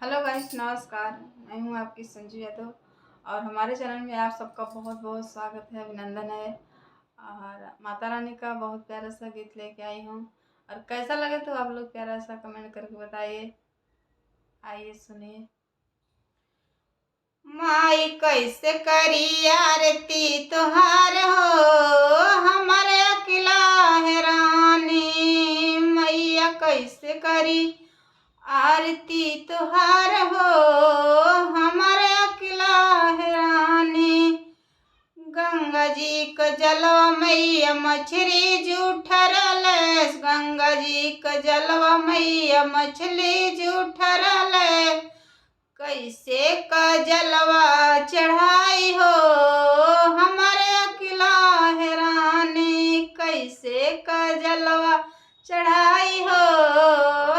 Hello guys, नमस्कार। मैं हूँ आपकी संजू यादव और हमारे चैनल में आप सबका बहुत बहुत स्वागत है, अभिनंदन है। और माता रानी का बहुत प्यारा सा गीत लेके आई हूँ और कैसा लगे तो आप लोग प्यारा सा कमेंट करके बताइए। आइए सुनिए। माई कैसे करी आरती तुहार हो, हमारे अकेला है रानी। मैया कैसे करी आरती तुहार हो, हमारे अकेला है रानी। गंगा जी का जलवा मैया मछली जूठरल, गंगा जी का जलवा मैया मछली जूठरल। कैसे का जलवा चढ़ाई हो, हमारे अकेला है रानी। कैसे का जलवा चढ़ाई हो,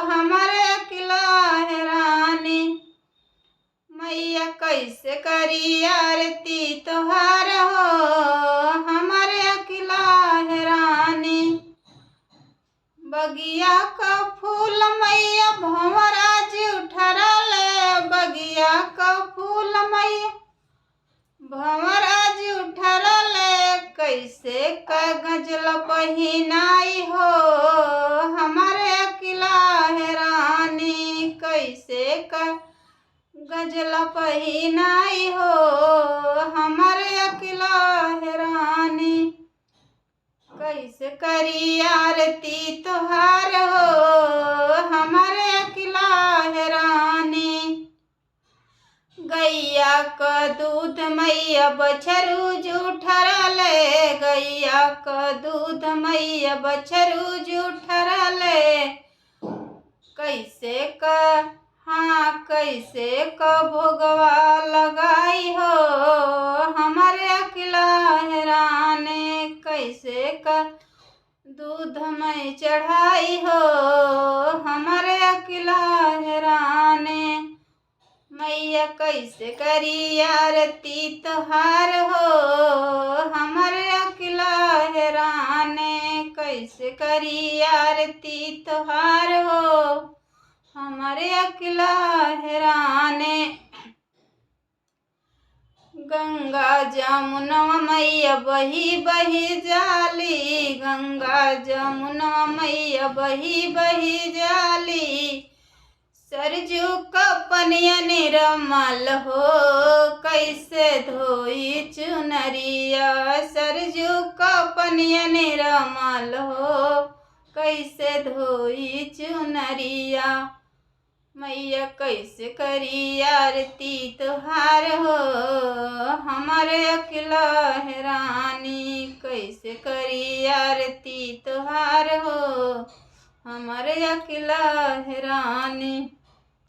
हमारे अकेला है रानी। मैया कैसे करी आरती तुहार हो, हमारे अकेला है रानी। बगिया का फूल मैया भंवरा जूठरल, बगिया का फूल मैया भंवरा जूठरल। कैसे का गजल पहिनाई हो, हमारे अकेला है रानी। कैसे का गजल पहिनाई हो, हमारे अकेला है रानी। कैसे करी आरती तुहार हो, हमारे अकेला है रानी। गैया का दूध मैया बछरू जूठरल, गैया का दूध मैया बछरू जूठरल। कैसे का कैसे का भोगवा लगाई हो, हमारे अकेला है रानी। कैसे का दूध में चढ़ाई हो, हमारे अकेला है रानी। मैया कैसे करी आरती तुहार हो, हमारे अकेला है रानी। कैसे करी आरती तुहार हो, हमारे अकेला है रानी। गंगा जमुना मैया बही बही जाली, गंगा जमुना मैया बही बही जाली। सरजू का पनिया निर्मल हो, कैसे धोई चुनरिया। सरजू का पनिया निर्मल हो, कैसे धोई चुनरिया। मैया कैसे करी आरती तुहार हो, हमारे अकेला है रानी। कैसे करी आरती तुहार हो, हमारे अकेला है रानी।